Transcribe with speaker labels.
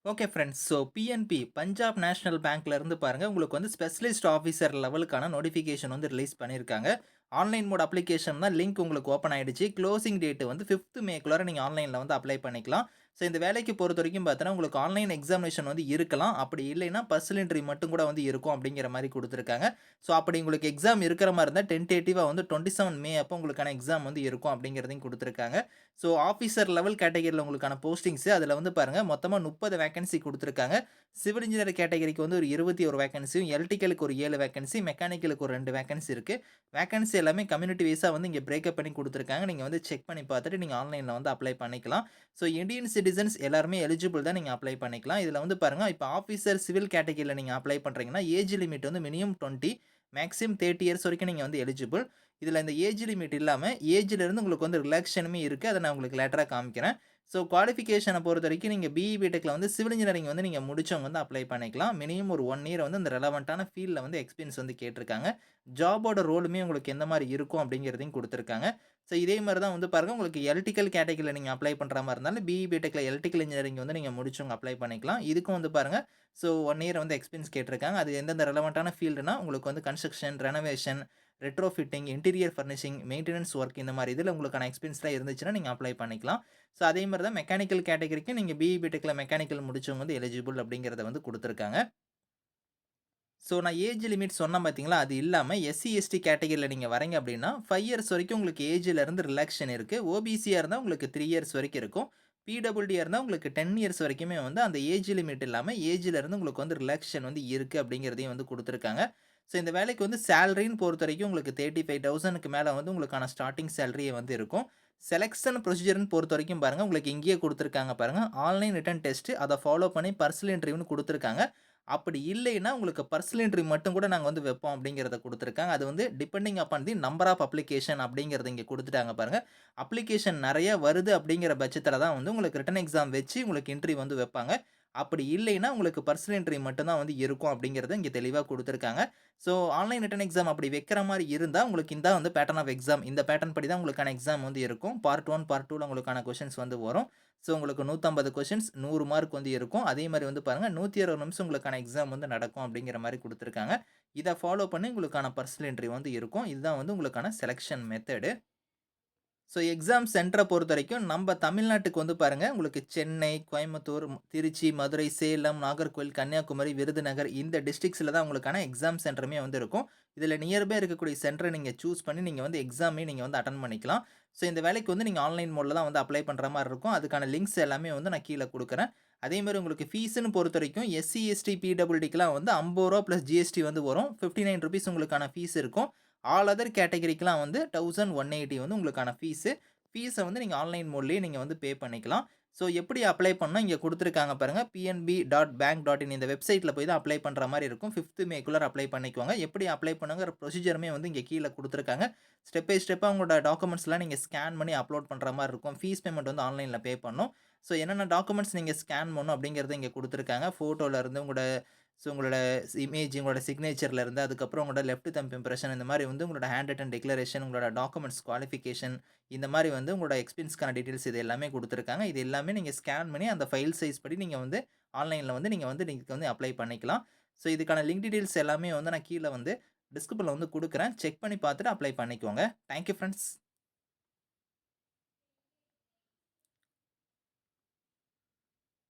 Speaker 1: Okay friends. PNB Punjab national பேங்க்ல இருந்து பாருங்க, உங்களுக்கு வந்து ஸ்பெஷலிஸ்ட் ஆஃபீசர் லெவலுக்கான நோட்டிஃபிகேஷன் வந்து ரிலீஸ் பண்ணியிருக்காங்க. ஆன்லைன் மோட் அப்ளிகேஷன் தான் லிங்க் உங்களுக்கு ஓப்பன் ஆயிடுச்சு. குளோசிங் டேட் வந்து 5த் மேக்குள்ளார நீங்க ஆன்லைன்ல வந்து அப்ளை பண்ணிக்கலாம். இந்த வேலைக்கு பொறுத்தவரைக்கும் பார்த்தீங்கன்னா, உங்களுக்கு ஆன்லைன் எக்ஸாமினேஷன் வந்து இருக்கலாம். அப்படி இல்லைன்னா பர்சனல் என்ட்ரி மட்டும் கூட வந்து இருக்கும் அப்படிங்கிற மாரி குடுத்துருக்காங்க. அப்படி உங்களுக்கு எக்ஸாம் இருக்கிற மாரி இருந்தா டென்டேட்டிவா வந்து 27 மே அப்போ உங்களுக்கான எக்ஸாம் வந்து இருக்கும் அப்படிங்கிறதையும் குடுத்துருக்காங்க. ஆஃபீசர் லெவல் கேட்டகரில உங்களுக்கான போஸ்டிங்ஸ் அதில வந்து பாருங்க, மொத்தமா 30 வேக்கன்சி குடுத்துருக்காங்க. சிவில் இன்ஜினியர் கேட்டகரிக்கு வந்து ஒரு 21 வேக்கன்சியும், எலக்ட்ரிக்கலுக்கு ஒரு 7 வேக்கன்சி, மெக்கானிக்கலுக்கு ஒரு 2 வேக்கன்சி இருக்கு. வேக்கன்சி எல்லாமே கம்யூனிட்டி வைஸா வந்து இங்க பிரேக்கப் பண்ணி குடுத்துருக்காங்க. நீங்க வந்து செக் பண்ணி பார்த்துட்டு நீங்க ஆன்லைன்ல வந்து அப்ளை பண்ணிக்கலாம். இந்தியன் சிட்டிசன்ஸ் எல்லாருமே எலிஜிபிள் தான், நீங்க அப்ளை பண்ணிக்கலாம். இதுல வந்து பாருங்க, இப்ப ஆஃபீசர் சிவில் கேட்டகரில நீங்க அப்ளை பண்றீங்கன்னா, ஏஜ் லிமிட் வந்து மினிமம் 20, மேக்ஸிமம் 30 இயர்ஸ் வரைக்கும் நீங்க வந்து எலிஜிபிள். இதுல இந்த ஏஜ் லிமிட் இல்லாம, ஏஜ்ல இருந்து உங்களுக்கு வந்து ரிலாக்சேஷனுமே இருக்கு. அத நான் உங்களுக்கு லேட்டரா காமிக்கிறேன். குவாலிஃபிகேஷன பொறுத்தவரைக்கும் நீங்க பிஇ, பிடெக்ல வந்து சிவில் இன்ஜினியரிங் வந்து நீங்க முடிச்சவங்க வந்து அப்ளை பண்ணிக்கலாம். மினிமம் ஒரு 1 இயர் வந்து இந்த ரெலவன்ட்டான ஃபீல்ட்ல வந்து எக்ஸ்பீரியன்ஸ் வந்து கேட்டிருக்காங்க. ஜாபோட ரோலுமே உங்களுக்கு எந்த மாரி இருக்கும் அப்படிங்கிறதையும் குடுத்திருக்காங்க. இதே மாரி தான் வந்து பாருங்க, உங்களுக்கு எலக்ட்ரிக்கல் கேட்டகரில நீங்க அப்ளை பண்ற மாரி இருந்தாலும், பிஇ, பிடெக்ல எலக்ட்ரிக்கல் இன்ஜினியரிங் வந்து நீங்க முடிச்சவங்க அப்ளை பண்ணிக்கலாம். இதுக்கும் வந்து பாருங்க, 1 இயர் வந்து எக்ஸ்பீரியன்ஸ் கேட்டிருக்காங்க. அது எந்தெந்த ரெலவன்ட்டான ஃபீல்டுனா, உங்களுக்கு வந்து construction, renovation, retro fitting, interior furnishing, maintenance work இந்த மாரி இதுல உங்களுக்கான எக்ஸ்பீரியன்ஸ்லாம் இருந்துச்சுன்னா, நீங்க அப்ளை பண்ணிக்கலாம். அதே மாரி தான் மெக்கானிக்கல் கேட்டகரிக்கு நீங்க பிஇ, பிடெக்ல மெக்கானிக்கல் முடிச்சவங்க வந்து எலிஜிபிள் அப்படிங்கிறத வந்து குடுத்துருக்காங்க. நான் ஏஜ் லிமிட் சொன்னேன் பார்த்தீங்களா? அது இல்லாம எஸ்சி, எஸ்டி கேட்டகரில நீங்க வரீங்க அப்டின்னா, 5 இயர்ஸ் வரைக்கும் உங்களுக்கு ஏஜ்ல இருந்து ரிலாக்சேஷன் இருக்கு. ஓபிசியா இருந்தா உங்களுக்கு 3 இயர்ஸ் வரைக்கும் இருக்கும். பிடபிள்யூடியா இருந்தா உங்களுக்கு 10 இயர்ஸ் வரைக்குமே வந்து அந்த ஏஜ் லிமிட் இல்லாம, ஏஜ்ல இருந்து உங்களுக்கு வந்து ரிலாக்சேஷன் வந்து இருக்கு அப்படிங்கிறதையும் வந்து குடுத்துருக்காங்க. இந்த வேலைக்கு வந்து சேலரின்னு பொறுத்தவரைக்கும் உங்களுக்கு 35,000க்கு மேல வந்து உங்களுக்கான ஸ்டார்ட்டிங் சேலரியே வந்து இருக்கும். செலக்ஷன் ப்ரொசீஜர்ன்னு பொறுத்தவரைக்கும் பாருங்க, உங்களுக்கு இங்கேயே குடுத்துருக்காங்க பாருங்க. ஆன்லைன் ரிட்டன் டெஸ்ட் அத ஃபாலோ பண்ணி பர்சனல் இன்டர்வியூன்னு குடுத்துருக்காங்க. அப்படி இல்லைன்னா, உங்களுக்கு பர்சனல் இன்டர்வியூ மட்டும் கூட நாங்க வந்து வைப்போம் அப்படிங்கிறத குடுத்துருக்காங்க. அது வந்து depending upon the number of application அப்படிங்கிறத இங்க குடுத்துட்டாங்க பாருங்க. அப்ளிகேஷன் நெறைய வருது அப்படிங்கிற பட்சத்தில தான் வந்து உங்களுக்கு ரிட்டன் எக்ஸாம் வச்சு உங்களுக்கு இன்டர்வியூ வந்து வைப்பாங்க. அப்படி இல்லைன்னா, உங்களுக்கு பர்சனல் இன்டர்வியூ மட்டும் தான் வந்து இருக்கும் அப்படிங்கிறத இங்க தெளிவா குடுத்துருக்காங்க. ஆன்லைன் ரிட்டன் எக்ஸாம் அப்படி வைக்கிற மாரி இருந்தா, உங்களுக்கு இதான் வந்து பேட்டர்ன் ஆஃப் எக்ஸாம். இந்த பேட்டர்ன் படி தான் உங்களுக்கான எக்ஸாம் வந்து இருக்கும். பார்ட் 1, பார்ட் 2ல உங்களுக்கான கொஸ்டின்ஸ் வந்து வரும். உங்களுக்கு 150 கொஸ்டின்ஸ் 100 மார்க் வந்து இருக்கும். அதே மாரி வந்து பாருங்க, 120 நிமிஷம் உங்களுக்கான எக்ஸாம் வந்து நடக்கும் அப்படிங்கிற மாரி குடுத்துருக்காங்க. இத ஃபாலோ பண்ணி உங்களுக்கான பர்சனல் இன்டர்வியூ வந்து இருக்கும். இதுதான் வந்து உங்களுக்கான செலக்ஷன் மெத்தடு. எக்ஸாம் சென்டர பொறுத்தவரைக்கும் நம்ப தமிழ்நாட்டுக்கு வந்து பாருங்க, உங்களுக்கு சென்னை, கோயம்புத்தூர், திருச்சி, மதுரை, சேலம், நாகர்கோவில், கன்னியாகுமரி, விருதுநகர் இந்த டிஸ்ட்ரிக்ட்ஸ்ல தான் உங்களுக்கான எக்ஸாம் சென்டருமே வந்து இருக்கும். இதுல நியர்பை இருக்கக்கூடிய சென்டர நீங்க சூஸ் பண்ணி நீங்க வந்து எக்ஸாமே நீங்க வந்து அட்டெண்ட் பண்ணிக்கலாம். இந்த வேலைக்கு வந்து நீங்க ஆன்லைன் மோட்ல தான் வந்து அப்ளை பண்ற மாரி இருக்கும். அதுக்கான லிங்க்ஸ் எல்லாமே வந்து நான் கீழ குடுக்குறேன். அதே மாரி உங்களுக்கு ஃபீஸ்ன்னு பொறுத்தவரைக்கும் எஸ்சி, எஸ்டி, பிடபிள்யூடிக்குலாம் வந்து ரூ. 50 பிளஸ் ஜிஎஸ்டி வந்து வரும். ₹59 உங்களுக்கான ஃபீஸ் இருக்கும். ஆல் அதர் கேட்டகரிக்குலாம் வந்து 1180 வந்து உங்களுக்கான ஃபீஸு. ஃபீஸ வந்து நீங்க ஆன்லைன் மோட்லயே நீங்க வந்து பே பண்ணிக்கலாம். எப்படி அப்ளை பண்ணணும் இங்க குடுத்துருக்காங்க பாருங்க. pnb.bank.in இந்த வெப்சைட்ல போய் தான் அப்ளை பண்ற மாரி இருக்கும். 5த் மேக்குள்ளார அப்ளை பண்ணிக்கோங்க. எப்படி அப்ளை பண்ணுங்கிற ப்ரொசீஜருமே வந்து இங்க கீழ குடுத்துருக்காங்க. ஸ்டெப் பை ஸ்டெப்பா உங்களோட டாக்குமெண்ட்ஸ்லாம் நீங்க ஸ்கேன் பண்ணி அப்லோட் பண்ற மாரி இருக்கும். ஃபீஸ் பேமெண்ட் வந்து ஆன்லைன்ல பே பண்ணணும். என்னென்ன டாக்குமெண்ட்ஸ் நீங்க ஸ்கேன் பண்ணணும் அப்படிங்கிறத இங்க குடுத்துருக்காங்க. ஃபோட்டோல இருந்து உங்களோட உங்களோட இமேஜ், உங்களோட சிக்னேச்சர்ல இருந்து, அதுக்கப்புறம் உங்களோட லெஃப்ட் தம்ப் இம்ப்ரஷன் இந்த மாரி வந்து உங்களோட ஹேண்ட் ரிட்டன் டிக்ளரேஷன், உங்களோட டாக்குமெண்ட்ஸ் குவாலிஃபிகேஷன் இந்த மாரி வந்து உங்களோட எக்ஸ்பீரியன்ஸ்க்கான டீட்டெயில்ஸ் இது எல்லாமே குடுத்துருக்காங்க. இது எல்லாமே நீங்க ஸ்கேன் பண்ணி அந்த ஃபைல் சைஸ் படி நீங்க வந்து ஆன்லைன்ல வந்து நீங்க வந்து அப்ளை பண்ணிக்கலாம். இதுக்கான லிங்க் டீட்டெயில்ஸ் எல்லாமே வந்து நான் கீழ வந்து டிஸ்கிரிப்ஷன்ல வந்து குடுக்குறேன். செக் பண்ணி பார்த்துட்டு அப்ளை பண்ணிக்கோங்க. Thank you friends.